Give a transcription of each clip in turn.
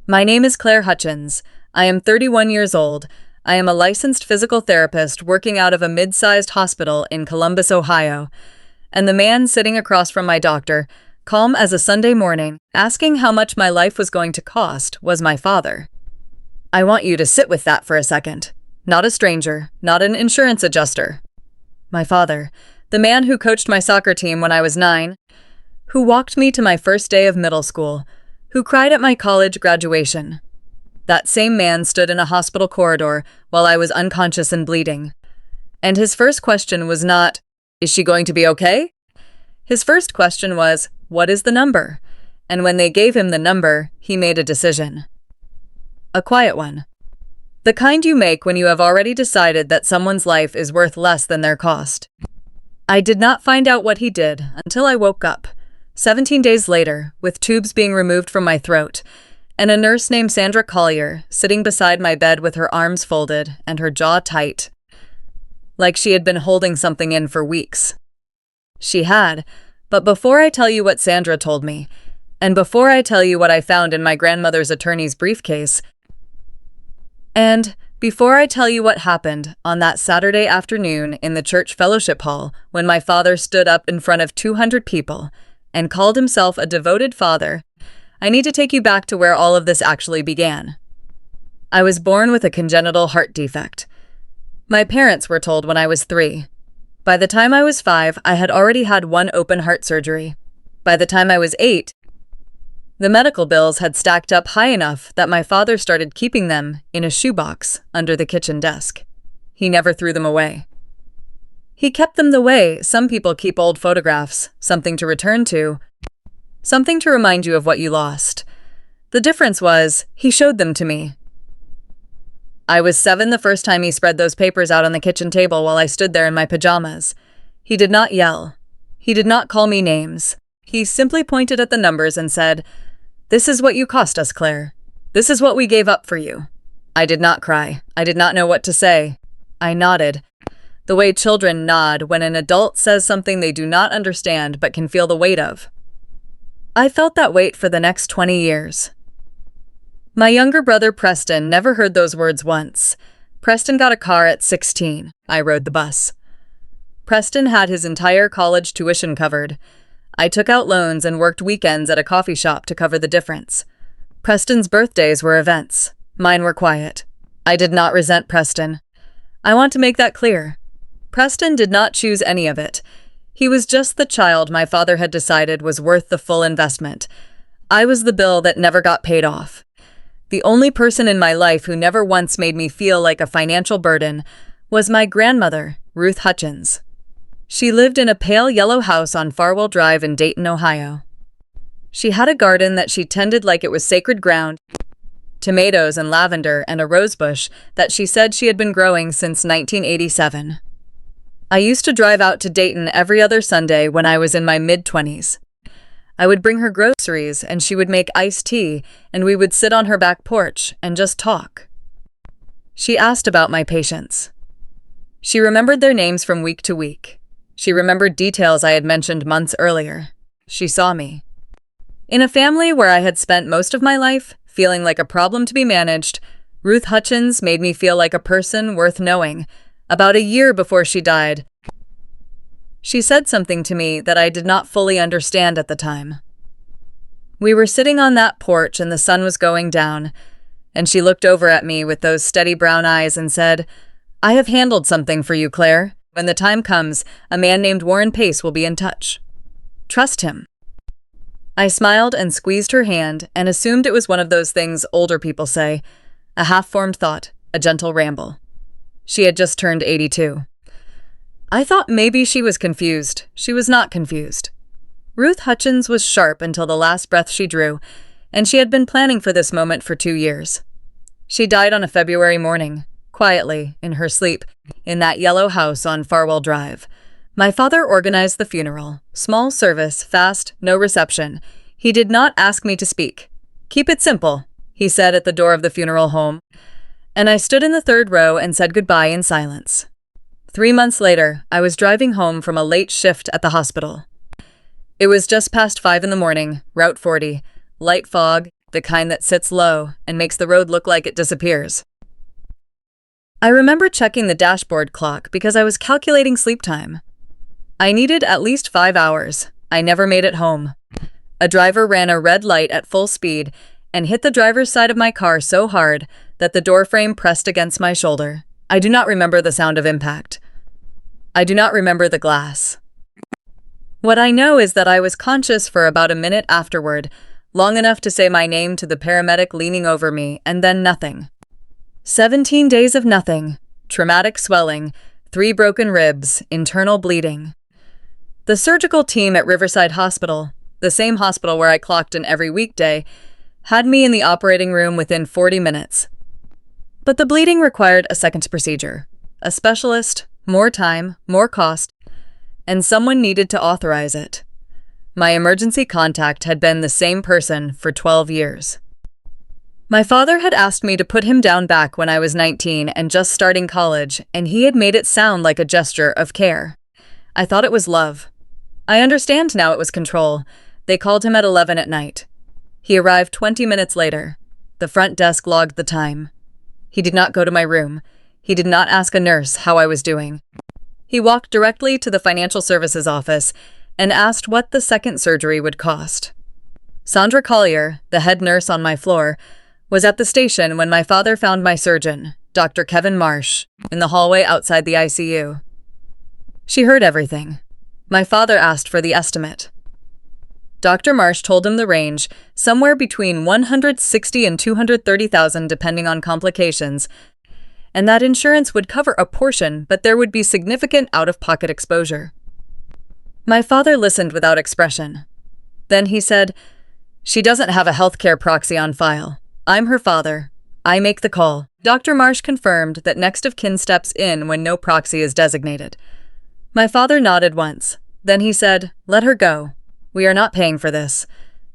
My name is Claire Hutchins. I am 31 years old. I am a licensed physical therapist working out of a mid-sized hospital in Columbus, Ohio. And the man sitting across from my doctor, calm as a Sunday morning, asking how much my life was going to cost, was my father. I want you to sit with that for a second. Not a stranger, not an insurance adjuster. My father, the man who coached my soccer team when I was 9, who walked me to my first day of middle school, who cried at my college graduation. That same man stood in a hospital corridor while I was unconscious and bleeding. And his first question was not, "Is she going to be okay?" His first question was, "What is the number?" And when they gave him the number, he made a decision. A quiet one. The kind you make when you have already decided that someone's life is worth less than their cost. I did not find out what he did until I woke up, 17 days later, with tubes being removed from my throat, and a nurse named Sandra Collier sitting beside my bed with her arms folded and her jaw tight, like she had been holding something in for weeks. She had, but before I tell you what Sandra told me, and before I tell you what I found in my grandmother's attorney's briefcase, and before I tell you what happened on that Saturday afternoon in the church fellowship hall when my father stood up in front of 200 people and called himself a devoted father, I need to take you back to where all of this actually began. I was born with a congenital heart defect. My parents were told when I was 3. By the time I was 5, I had already had 1 open heart surgery. By the time I was 8, the medical bills had stacked up high enough that my father started keeping them in a shoebox under the kitchen desk. He never threw them away. He kept them the way some people keep old photographs, something to return to, something to remind you of what you lost. The difference was, he showed them to me. I was 7 the first time he spread those papers out on the kitchen table while I stood there in my pajamas. He did not yell. He did not call me names. He simply pointed at the numbers and said, "This is what you cost us, Claire. This is what we gave up for you." I did not cry. I did not know what to say. I nodded, the way children nod when an adult says something they do not understand but can feel the weight of. I felt that weight for the next 20 years. My younger brother Preston never heard those words once. Preston got a car at 16. I rode the bus. Preston had his entire college tuition covered. I took out loans and worked weekends at a coffee shop to cover the difference. Preston's birthdays were events. Mine were quiet. I did not resent Preston. I want to make that clear. Preston did not choose any of it. He was just the child my father had decided was worth the full investment. I was the bill that never got paid off. The only person in my life who never once made me feel like a financial burden was my grandmother, Ruth Hutchins. She lived in a pale yellow house on Farwell Drive in Dayton, Ohio. She had a garden that she tended like it was sacred ground, tomatoes and lavender and a rosebush that she said she had been growing since 1987. I used to drive out to Dayton every other Sunday when I was in my mid-20s. I would bring her groceries and she would make iced tea and we would sit on her back porch and just talk. She asked about my patients. She remembered their names from week to week. She remembered details I had mentioned months earlier. She saw me. In a family where I had spent most of my life feeling like a problem to be managed, Ruth Hutchins made me feel like a person worth knowing. About a year before she died, she said something to me that I did not fully understand at the time. We were sitting on that porch and the sun was going down, and she looked over at me with those steady brown eyes and said, "I have handled something for you, Claire. When the time comes, a man named Warren Pace will be in touch. Trust him." I smiled and squeezed her hand and assumed it was one of those things older people say, a half-formed thought, a gentle ramble. She had just turned 82. I thought maybe she was confused. She was not confused. Ruth Hutchins was sharp until the last breath she drew, and she had been planning for this moment for 2 years. She died on a February morning, quietly, in her sleep, in that yellow house on Farwell Drive. My father organized the funeral. Small service, fast, no reception. He did not ask me to speak. "Keep it simple," he said at the door of the funeral home. And I stood in the 3rd row and said goodbye in silence. 3 months later, I was driving home from a late shift at the hospital. It was just past 5 in the morning, Route 40, light fog, the kind that sits low and makes the road look like it disappears. I remember checking the dashboard clock because I was calculating sleep time. I needed at least 5 hours. I never made it home. A driver ran a red light at full speed and hit the driver's side of my car so hard that the door frame pressed against my shoulder. I do not remember the sound of impact. I do not remember the glass. What I know is that I was conscious for about a minute afterward, long enough to say my name to the paramedic leaning over me, and then nothing. 17 days of nothing, traumatic swelling, 3 broken ribs, internal bleeding. The surgical team at Riverside Hospital, the same hospital where I clocked in every weekday, had me in the operating room within 40 minutes. But the bleeding required a second procedure, a specialist, more time, more cost, and someone needed to authorize it. My emergency contact had been the same person for 12 years. My father had asked me to put him down back when I was 19 and just starting college, and he had made it sound like a gesture of care. I thought it was love. I understand now it was control. They called him at 11 at night. He arrived 20 minutes later. The front desk logged the time. He did not go to my room. He did not ask a nurse how I was doing. He walked directly to the financial services office and asked what the second surgery would cost. Sandra Collier, the head nurse on my floor, was at the station when my father found my surgeon, Dr. Kevin Marsh, in the hallway outside the ICU. She heard everything. My father asked for the estimate. Dr. Marsh told him the range, somewhere between $160,000 and $230,000 depending on complications, and that insurance would cover a portion, but there would be significant out-of-pocket exposure. My father listened without expression. Then he said, "She doesn't have a healthcare proxy on file. I'm her father. I make the call." Dr. Marsh confirmed that next of kin steps in when no proxy is designated. My father nodded once. Then he said, "Let her go. We are not paying for this.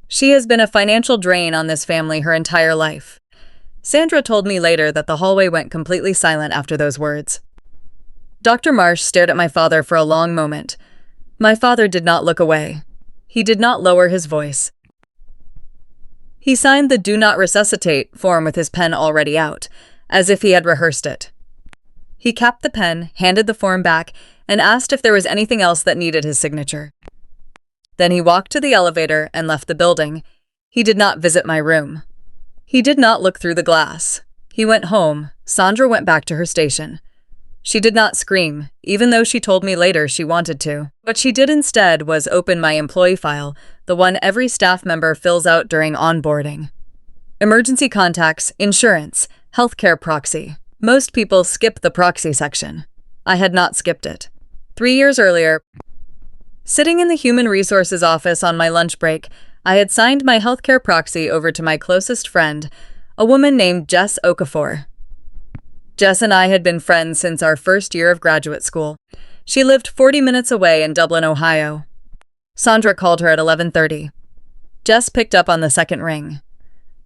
She has been a financial drain on this family her entire life." Sandra told me later that the hallway went completely silent after those words. Dr. Marsh stared at my father for a long moment. My father did not look away. He did not lower his voice. He signed the "Do Not Resuscitate" form with his pen already out, as if he had rehearsed it. He capped the pen, handed the form back, and asked if there was anything else that needed his signature. Then he walked to the elevator and left the building. He did not visit my room. He did not look through the glass. He went home. Sandra went back to her station. She did not scream, even though she told me later she wanted to. What she did instead was open my employee file, the one every staff member fills out during onboarding. Emergency contacts, insurance, healthcare proxy. Most people skip the proxy section. I had not skipped it. 3 years earlier, sitting in the Human Resources office on my lunch break, I had signed my healthcare proxy over to my closest friend, a woman named Jess Okafor. Jess and I had been friends since our first year of graduate school. She lived 40 minutes away in Dublin, Ohio. Sandra called her at 11:30. Jess picked up on the second ring.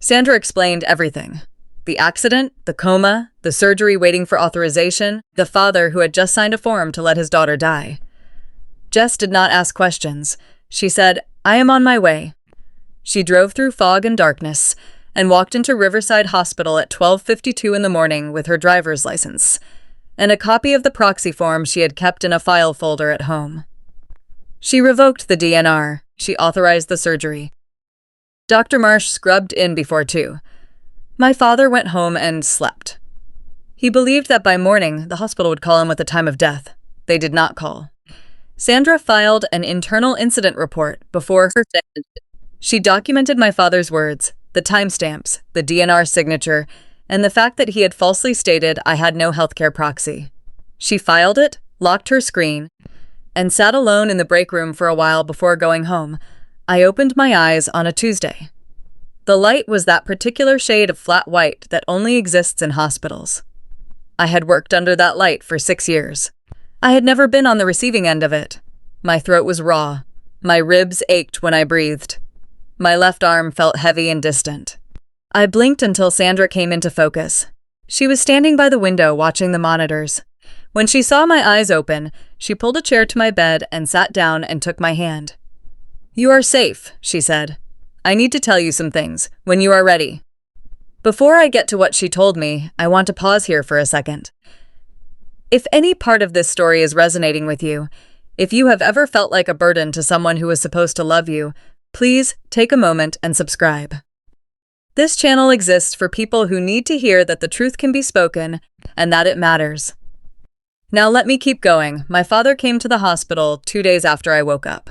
Sandra explained everything. The accident, the coma, the surgery waiting for authorization, the father who had just signed a form to let his daughter die. Jess did not ask questions. She said, "I am on my way." She drove through fog and darkness and walked into Riverside Hospital at 12:52 in the morning with her driver's license and a copy of the proxy form she had kept in a file folder at home. She revoked the DNR. She authorized the surgery. Dr. Marsh scrubbed in before 2. My father went home and slept. He believed that by morning the hospital would call him with the time of death. They did not call. Sandra filed an internal incident report before her death. She documented my father's words, the timestamps, the DNR signature, and the fact that he had falsely stated I had no healthcare proxy. She filed it, locked her screen, and sat alone in the break room for a while before going home. I opened my eyes on a Tuesday. The light was that particular shade of flat white that only exists in hospitals. I had worked under that light for 6 years. I had never been on the receiving end of it. My throat was raw. My ribs ached when I breathed. My left arm felt heavy and distant. I blinked until Sandra came into focus. She was standing by the window watching the monitors. When she saw my eyes open, she pulled a chair to my bed and sat down and took my hand. "You are safe," she said. I need to tell you some things, when you are ready. Before I get to what she told me, I want to pause here for a second. If any part of this story is resonating with you, if you have ever felt like a burden to someone who was supposed to love you, please take a moment and subscribe. This channel exists for people who need to hear that the truth can be spoken and that it matters. Now let me keep going. My father came to the hospital 2 days after I woke up.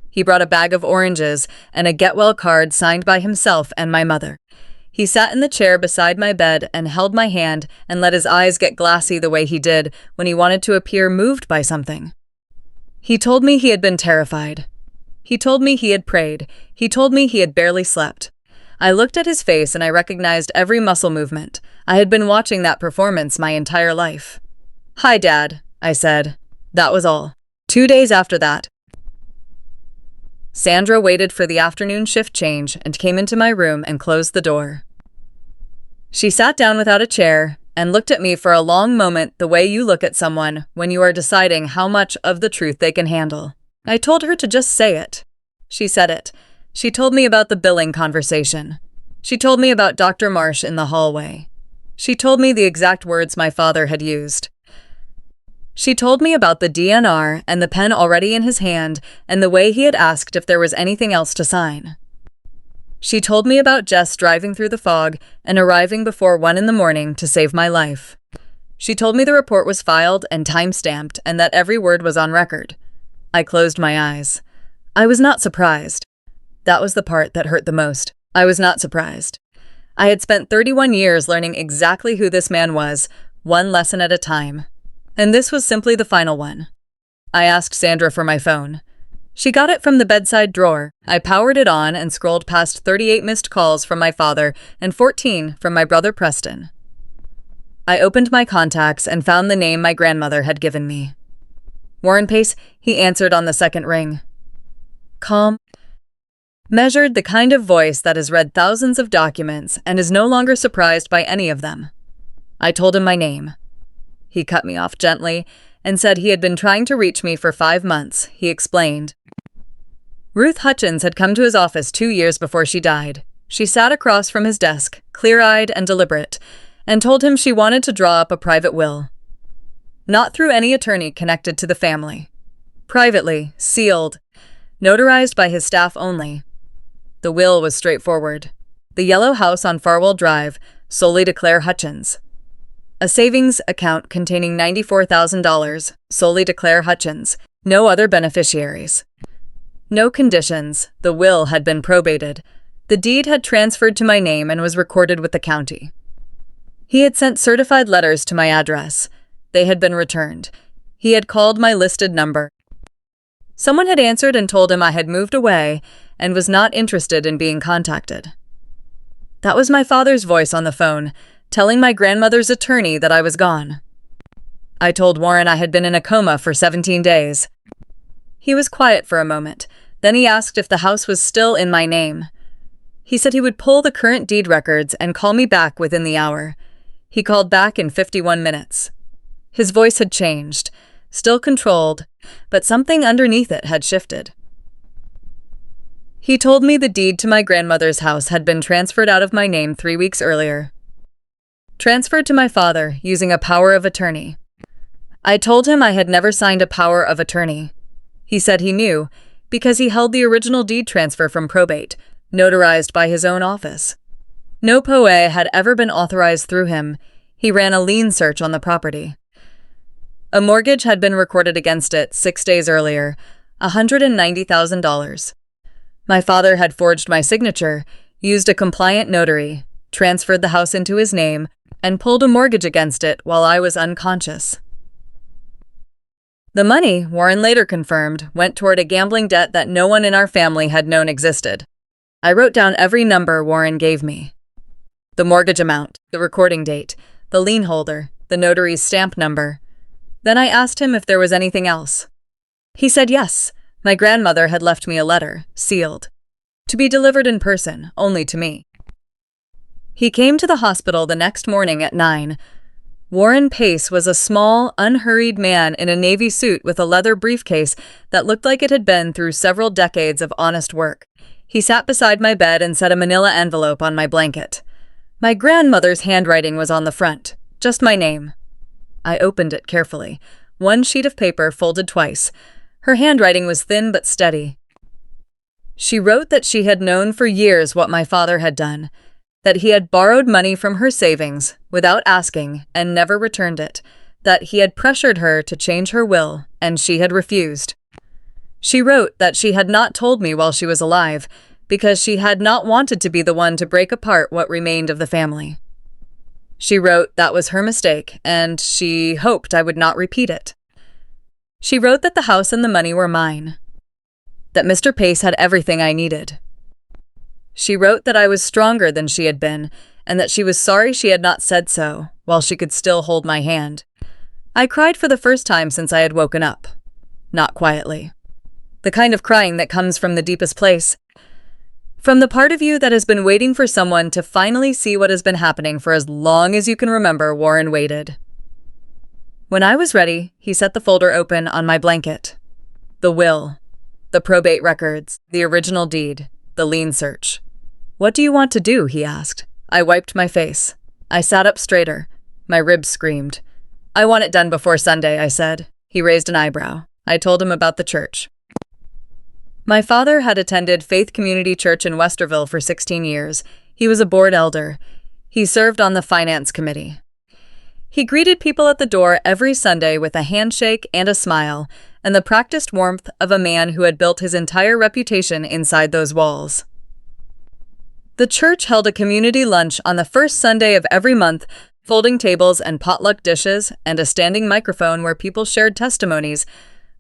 He brought a bag of oranges and a get well card signed by himself and my mother. He sat in the chair beside my bed and held my hand and let his eyes get glassy the way he did when he wanted to appear moved by something. He told me he had been terrified. He told me he had prayed. He told me he had barely slept. I looked at his face and I recognized every muscle movement. I had been watching that performance my entire life. "Hi, Dad," I said. That was all. 2 days after that, Sandra waited for the afternoon shift change and came into my room and closed the door. She sat down without a chair and looked at me for a long moment the way you look at someone when you are deciding how much of the truth they can handle. I told her to just say it. She said it. She told me about the billing conversation. She told me about Dr. Marsh in the hallway. She told me the exact words my father had used. She told me about the DNR and the pen already in his hand and the way he had asked if there was anything else to sign. She told me about Jess driving through the fog and arriving before 1 a.m. to save my life. She told me the report was filed and time-stamped and that every word was on record. I closed my eyes. I was not surprised. That was the part that hurt the most. I was not surprised. I had spent 31 years learning exactly who this man was, one lesson at a time. And this was simply the final one. I asked Sandra for my phone. She got it from the bedside drawer. I powered it on and scrolled past 38 missed calls from my father and 14 from my brother Preston. I opened my contacts and found the name my grandmother had given me. "Warren Pace," he answered on the second ring. Calm, measured, the kind of voice that has read thousands of documents and is no longer surprised by any of them. I told him my name. He cut me off gently and said he had been trying to reach me for 5 months. He explained. Ruth Hutchins had come to his office 2 years before she died. She sat across from his desk, clear-eyed and deliberate, and told him she wanted to draw up a private will. Not through any attorney connected to the family. Privately, sealed, notarized by his staff only. The will was straightforward. The yellow house on Farwell Drive, solely to Claire Hutchins. A savings account containing $94,000, solely to Claire Hutchins, no other beneficiaries. No conditions. The will had been probated. The deed had transferred to my name and was recorded with the county. He had sent certified letters to my address. They had been returned. He had called my listed number. Someone had answered and told him I had moved away and was not interested in being contacted. That was my father's voice on the phone, telling my grandmother's attorney that I was gone. I told Warren I had been in a coma for 17 days. He was quiet for a moment. Then he asked if the house was still in my name. He said he would pull the current deed records and call me back within the hour. He called back in 51 minutes. His voice had changed, still controlled, but something underneath it had shifted. He told me the deed to my grandmother's house had been transferred out of my name 3 weeks earlier. Transferred to my father using a power of attorney. I told him I had never signed a power of attorney. He said he knew, because he held the original deed transfer from probate, notarized by his own office. No POA had ever been authorized through him. He ran a lien search on the property. A mortgage had been recorded against it 6 days earlier, $190,000. My father had forged my signature, used a compliant notary, transferred the house into his name, and pulled a mortgage against it while I was unconscious. The money, Warren later confirmed, went toward a gambling debt that no one in our family had known existed. I wrote down every number Warren gave me. The mortgage amount, the recording date, the lien holder, the notary's stamp number. Then I asked him if there was anything else. He said yes. My grandmother had left me a letter, sealed, to be delivered in person, only to me. He came to the hospital the next morning at 9. Warren Pace was a small, unhurried man in a navy suit with a leather briefcase that looked like it had been through several decades of honest work. He sat beside my bed and set a manila envelope on my blanket. My grandmother's handwriting was on the front, just my name. I opened it carefully. One sheet of paper folded twice. Her handwriting was thin but steady. She wrote that she had known for years what my father had done, that he had borrowed money from her savings without asking and never returned it, that he had pressured her to change her will and she had refused. She wrote that she had not told me while she was alive because she had not wanted to be the one to break apart what remained of the family. She wrote that was her mistake and she hoped I would not repeat it. She wrote that the house and the money were mine, that Mr. Pace had everything I needed. She wrote that I was stronger than she had been and that she was sorry she had not said so while she could still hold my hand. I cried for the first time since I had woken up. Not quietly. The kind of crying that comes from the deepest place. From the part of you that has been waiting for someone to finally see what has been happening for as long as you can remember. Warren waited. When I was ready, he set the folder open on my blanket. The will, the probate records, the original deed, the lien search. "What do you want to do?" he asked. I wiped my face. I sat up straighter. My ribs screamed. "I want it done before Sunday," I said. He raised an eyebrow. I told him about the church. My father had attended Faith Community Church in Westerville for 16 years. He was a board elder. He served on the finance committee. He greeted people at the door every Sunday with a handshake and a smile, and the practiced warmth of a man who had built his entire reputation inside those walls. The church held a community lunch on the first Sunday of every month, folding tables and potluck dishes, and a standing microphone where people shared testimonies.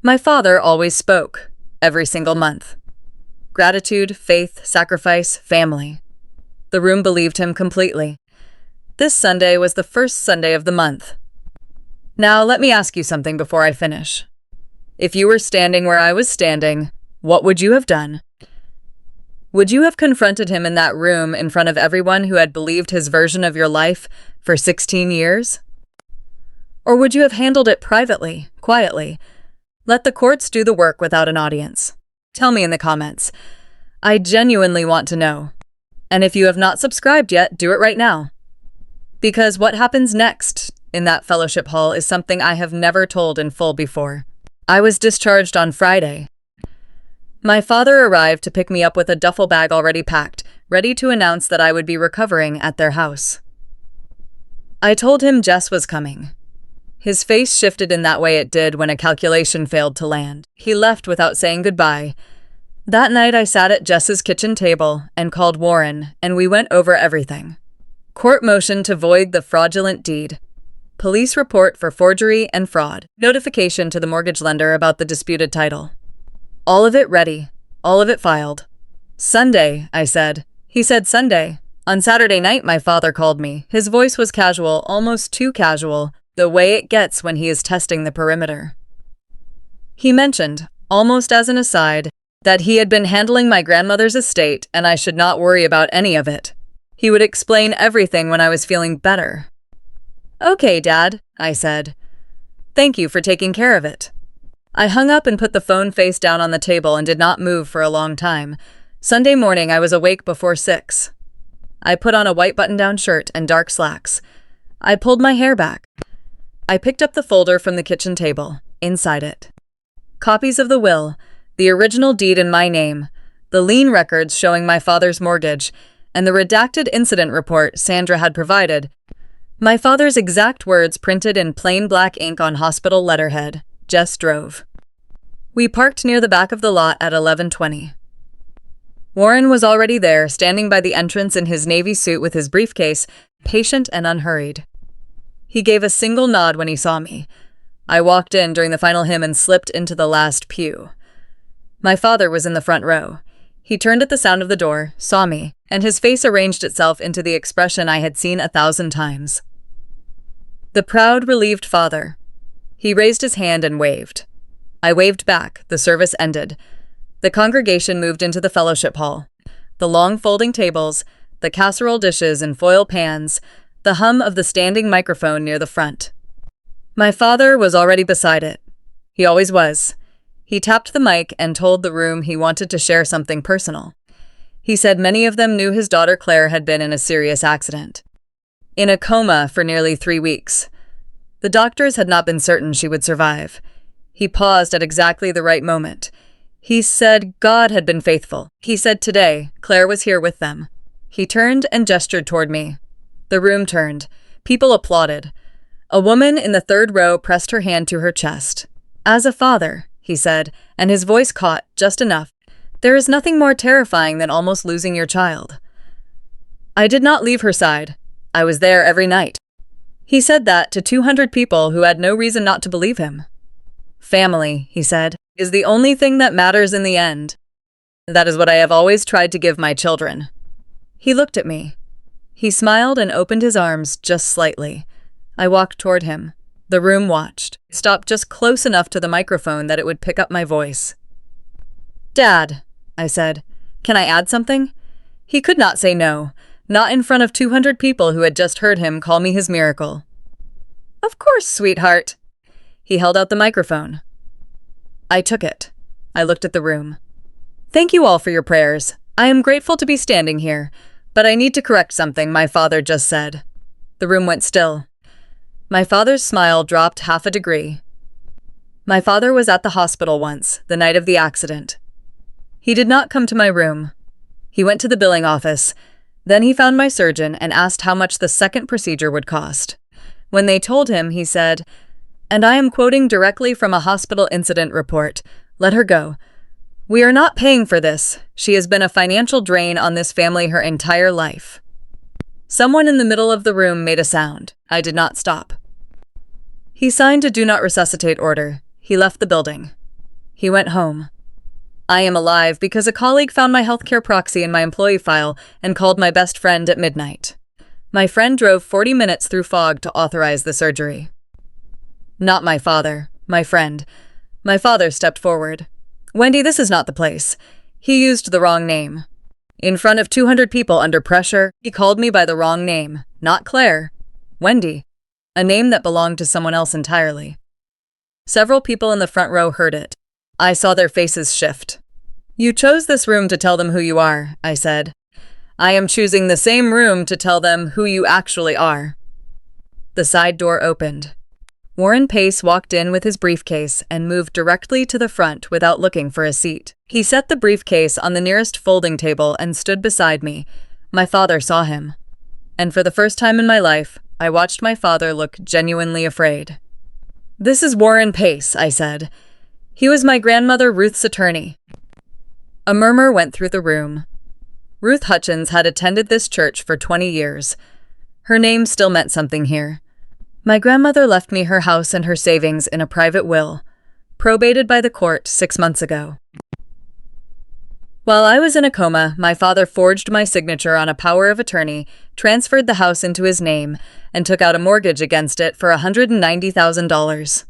My father always spoke, every single month. Gratitude, faith, sacrifice, family. The room believed him completely. This Sunday was the first Sunday of the month. Now let me ask you something before I finish. If you were standing where I was standing, what would you have done? Would you have confronted him in that room in front of everyone who had believed his version of your life for 16 years? Or would you have handled it privately, quietly? Let the courts do the work without an audience. Tell me in the comments. I genuinely want to know. And if you have not subscribed yet, do it right now. Because what happens next in that fellowship hall is something I have never told in full before. I was discharged on Friday. My father arrived to pick me up with a duffel bag already packed, ready to announce that I would be recovering at their house. I told him Jess was coming. His face shifted in that way it did when a calculation failed to land. He left without saying goodbye. That night I sat at Jess's kitchen table and called Warren, and we went over everything. Court motion to void the fraudulent deed. Police report for forgery and fraud. Notification to the mortgage lender about the disputed title. All of it ready. All of it filed. Sunday, I said. He said Sunday. On Saturday night, my father called me. His voice was casual, almost too casual, the way it gets when he is testing the perimeter. He mentioned, almost as an aside, that he had been handling my grandmother's estate and I should not worry about any of it. He would explain everything when I was feeling better. "Okay, Dad," I said. "Thank you for taking care of it." I hung up and put the phone face down on the table and did not move for a long time. Sunday morning, I was awake before 6. I put on a white button-down shirt and dark slacks. I pulled my hair back. I picked up the folder from the kitchen table. Inside it, copies of the will, the original deed in my name, the lien records showing my father's mortgage, and the redacted incident report Sandra had provided. My father's exact words printed in plain black ink on hospital letterhead. Jess drove. We parked near the back of the lot at 11:20. Warren was already there, standing by the entrance in his navy suit with his briefcase, patient and unhurried. He gave a single nod when he saw me. I walked in during the final hymn and slipped into the last pew. My father was in the front row. He turned at the sound of the door, saw me, and his face arranged itself into the expression I had seen 1,000 times. The proud, relieved father. He raised his hand and waved. I waved back. The service ended. The congregation moved into the fellowship hall. The long folding tables, the casserole dishes and foil pans, the hum of the standing microphone near the front. My father was already beside it. He always was. He tapped the mic and told the room he wanted to share something personal. He said many of them knew his daughter Claire had been in a serious accident. In a coma for nearly 3 weeks. The doctors had not been certain she would survive. He paused at exactly the right moment. He said God had been faithful. He said today, Claire was here with them. He turned and gestured toward me. The room turned. People applauded. A woman in the 3rd row pressed her hand to her chest. As a father, he said, and his voice caught just enough. There is nothing more terrifying than almost losing your child. I did not leave her side. I was there every night. He said that to 200 people who had no reason not to believe him. Family, he said, is the only thing that matters in the end. That is what I have always tried to give my children. He looked at me. He smiled and opened his arms just slightly. I walked toward him. The room watched, stopped just close enough to the microphone that it would pick up my voice. Dad, I said, can I add something? He could not say no, not in front of 200 people who had just heard him call me his miracle. Of course, sweetheart. He held out the microphone. I took it. I looked at the room. Thank you all for your prayers. I am grateful to be standing here, but I need to correct something my father just said. The room went still. My father's smile dropped half a degree. My father was at the hospital once, the night of the accident. He did not come to my room. He went to the billing office. Then he found my surgeon and asked how much the second procedure would cost. When they told him, he said, and I am quoting directly from a hospital incident report, let her go. We are not paying for this. She has been a financial drain on this family her entire life. Someone in the middle of the room made a sound. I did not stop. He signed a do not resuscitate order. He left the building. He went home. I am alive because a colleague found my healthcare proxy in my employee file and called my best friend at midnight. My friend drove 40 minutes through fog to authorize the surgery. Not my father, my friend. My father stepped forward. Wendy, this is not the place. He used the wrong name. In front of 200 people under pressure, he called me by the wrong name. Not Claire. Wendy. A name that belonged to someone else entirely. Several people in the front row heard it. I saw their faces shift. You chose this room to tell them who you are, I said. I am choosing the same room to tell them who you actually are. The side door opened. Warren Pace walked in with his briefcase and moved directly to the front without looking for a seat. He set the briefcase on the nearest folding table and stood beside me. My father saw him. And for the first time in my life, I watched my father look genuinely afraid. This is Warren Pace, I said. He was my grandmother Ruth's attorney. A murmur went through the room. Ruth Hutchins had attended this church for 20 years. Her name still meant something here. My grandmother left me her house and her savings in a private will, probated by the court 6 months ago. While I was in a coma, my father forged my signature on a power of attorney, transferred the house into his name, and took out a mortgage against it for $190,000.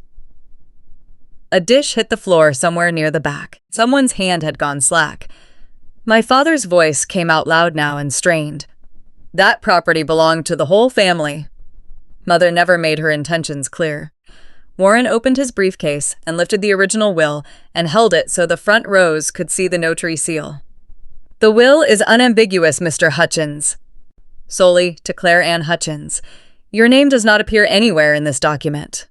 A dish hit the floor somewhere near the back. Someone's hand had gone slack. My father's voice came out loud now and strained. That property belonged to the whole family. Mother never made her intentions clear. Warren opened his briefcase and lifted the original will and held it so the front rows could see the notary seal. The will is unambiguous, Mr. Hutchins. Solely to Claire Ann Hutchins. Your name does not appear anywhere in this document.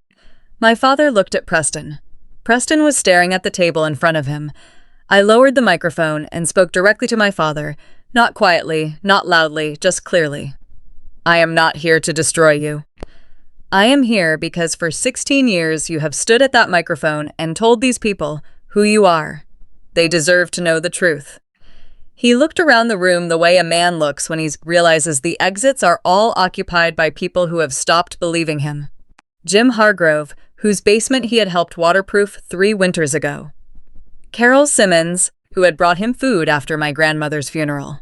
My father looked at Preston. Preston was staring at the table in front of him. I lowered the microphone and spoke directly to my father, not quietly, not loudly, just clearly. I am not here to destroy you. I am here because for 16 years you have stood at that microphone and told these people who you are. They deserve to know the truth. He looked around the room the way a man looks when he realizes the exits are all occupied by people who have stopped believing him. Jim Hargrove, whose basement he had helped waterproof 3 winters ago. Carol Simmons, who had brought him food after my grandmother's funeral.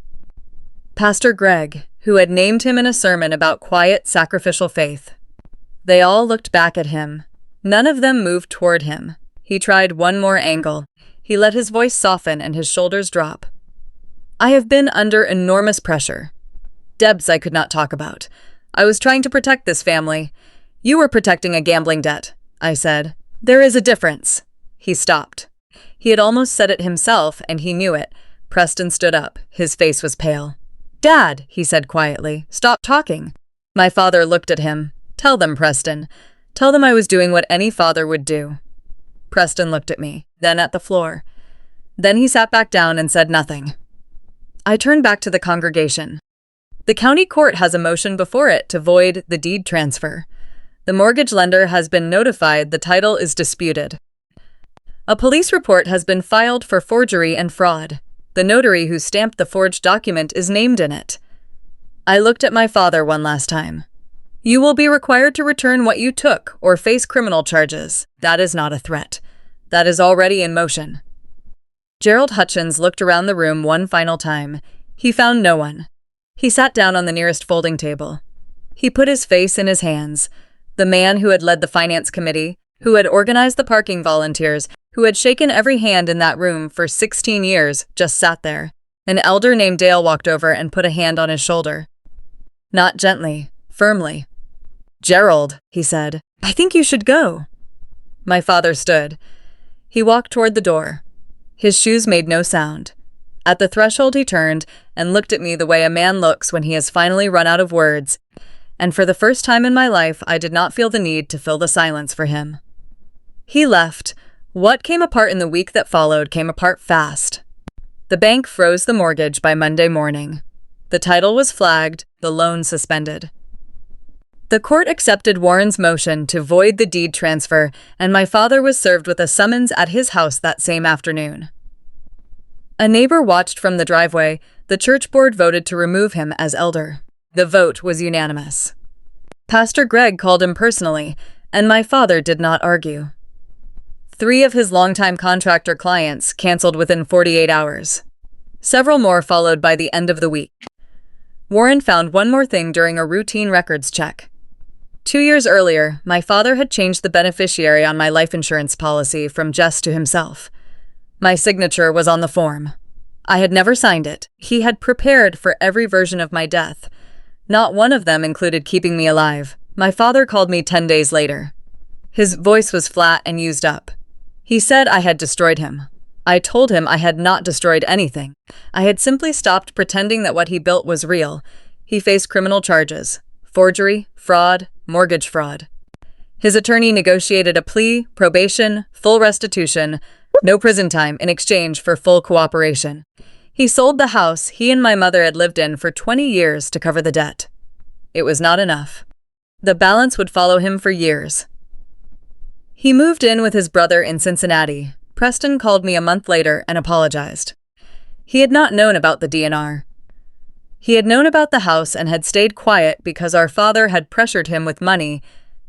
Pastor Greg, who had named him in a sermon about quiet, sacrificial faith. They all looked back at him. None of them moved toward him. He tried one more angle. He let his voice soften and his shoulders drop. I have been under enormous pressure. Debts I could not talk about. I was trying to protect this family. You were protecting a gambling debt, I said. There is a difference. He stopped. He had almost said it himself, and he knew it. Preston stood up. His face was pale. "Dad," he said quietly, "stop talking." My father looked at him. "Tell them, Preston. Tell them I was doing what any father would do." Preston looked at me, then at the floor. Then he sat back down and said nothing. I turned back to the congregation. The county court has a motion before it to void the deed transfer. The mortgage lender has been notified the title is disputed. A police report has been filed for forgery and fraud. The notary who stamped the forged document is named in it. I looked at my father one last time. "You will be required to return what you took or face criminal charges. That is not a threat. That is already in motion." Gerald Hutchins looked around the room one final time. He found no one. He sat down on the nearest folding table. He put his face in his hands. The man who had led the finance committee, who had organized the parking volunteers, who had shaken every hand in that room for 16 years, just sat there. An elder named Dale walked over and put a hand on his shoulder. Not gently, firmly. "Gerald," he said, "I think you should go." My father stood. He walked toward the door. His shoes made no sound. At the threshold he turned and looked at me the way a man looks when he has finally run out of words, and for the first time in my life I did not feel the need to fill the silence for him. He left. What came apart in the week that followed came apart fast. The bank froze the mortgage by Monday morning. The title was flagged, the loan suspended. The court accepted Warren's motion to void the deed transfer, and my father was served with a summons at his house that same afternoon. A neighbor watched from the driveway. The church board voted to remove him as elder. The vote was unanimous. Pastor Greg called him personally, and my father did not argue. 3 of his longtime contractor clients canceled within 48 hours. Several more followed by the end of the week. Warren found one more thing during a routine records check. 2 years earlier, my father had changed the beneficiary on my life insurance policy from Jess to himself. My signature was on the form. I had never signed it. He had prepared for every version of my death. Not one of them included keeping me alive. My father called me 10 days later. His voice was flat and used up. He said I had destroyed him. I told him I had not destroyed anything. I had simply stopped pretending that what he built was real. He faced criminal charges: forgery, fraud, mortgage fraud. His attorney negotiated a plea, probation, full restitution, no prison time in exchange for full cooperation. He sold the house he and my mother had lived in for 20 years to cover the debt. It was not enough. The balance would follow him for years. He moved in with his brother in Cincinnati. Preston called me a month later and apologized. He had not known about the DNR. He had known about the house and had stayed quiet because our father had pressured him with money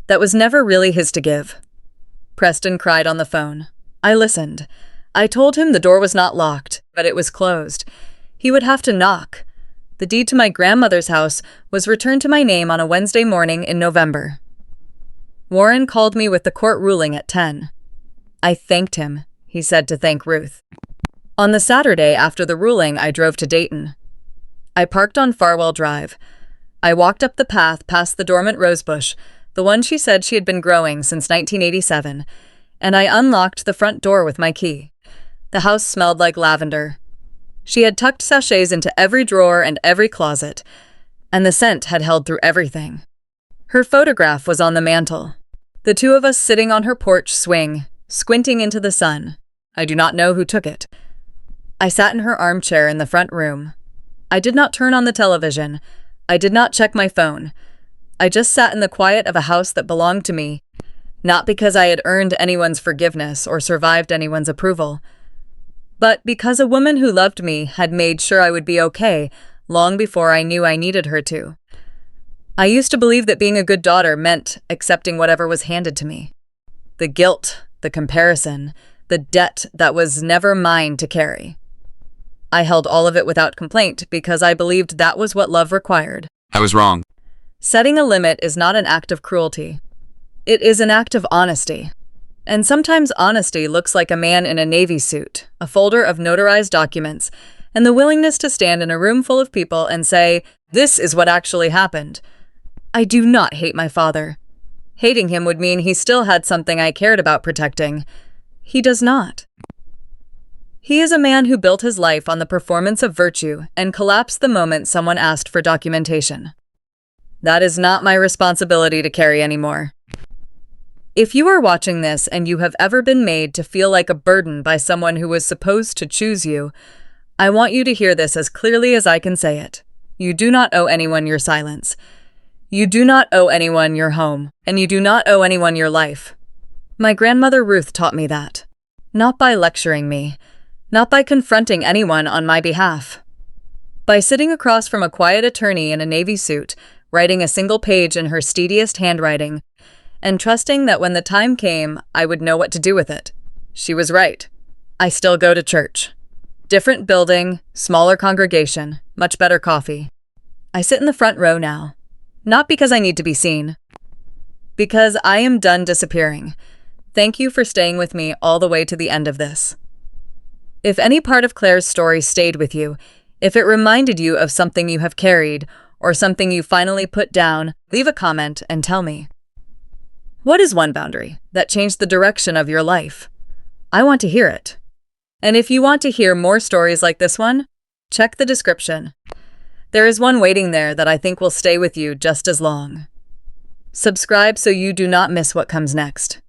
that was never really his to give. Preston cried on the phone. I listened. I told him the door was not locked, but it was closed. He would have to knock. The deed to my grandmother's house was returned to my name on a Wednesday morning in November. Warren called me with the court ruling at 10. I thanked him, he said to thank Ruth. On the Saturday after the ruling, I drove to Dayton. I parked on Farwell Drive. I walked up the path past the dormant rosebush, the one she said she had been growing since 1987, and I unlocked the front door with my key. The house smelled like lavender. She had tucked sachets into every drawer and every closet, and the scent had held through everything. Her photograph was on the mantel. The 2 of us sitting on her porch swing, squinting into the sun. I do not know who took it. I sat in her armchair in the front room. I did not turn on the television. I did not check my phone. I just sat in the quiet of a house that belonged to me, not because I had earned anyone's forgiveness or survived anyone's approval, but because a woman who loved me had made sure I would be okay long before I knew I needed her to. I used to believe that being a good daughter meant accepting whatever was handed to me. The guilt, the comparison, the debt that was never mine to carry. I held all of it without complaint because I believed that was what love required. I was wrong. Setting a limit is not an act of cruelty. It is an act of honesty. And sometimes honesty looks like a man in a Navy suit, a folder of notarized documents, and the willingness to stand in a room full of people and say, "This is what actually happened." I do not hate my father. Hating him would mean he still had something I cared about protecting. He does not. He is a man who built his life on the performance of virtue and collapsed the moment someone asked for documentation. That is not my responsibility to carry anymore. If you are watching this and you have ever been made to feel like a burden by someone who was supposed to choose you, I want you to hear this as clearly as I can say it. You do not owe anyone your silence. You do not owe anyone your home, and you do not owe anyone your life. My grandmother Ruth taught me that. Not by lecturing me, not by confronting anyone on my behalf. By sitting across from a quiet attorney in a navy suit, writing a single page in her steadiest handwriting, and trusting that when the time came, I would know what to do with it. She was right. I still go to church. Different building, smaller congregation, much better coffee. I sit in the front row now. Not because I need to be seen. Because I am done disappearing. Thank you for staying with me all the way to the end of this. If any part of Claire's story stayed with you, if it reminded you of something you have carried, or something you finally put down, leave a comment and tell me. What is one boundary that changed the direction of your life? I want to hear it. And if you want to hear more stories like this one, check the description. There is one waiting there that I think will stay with you just as long. Subscribe so you do not miss what comes next.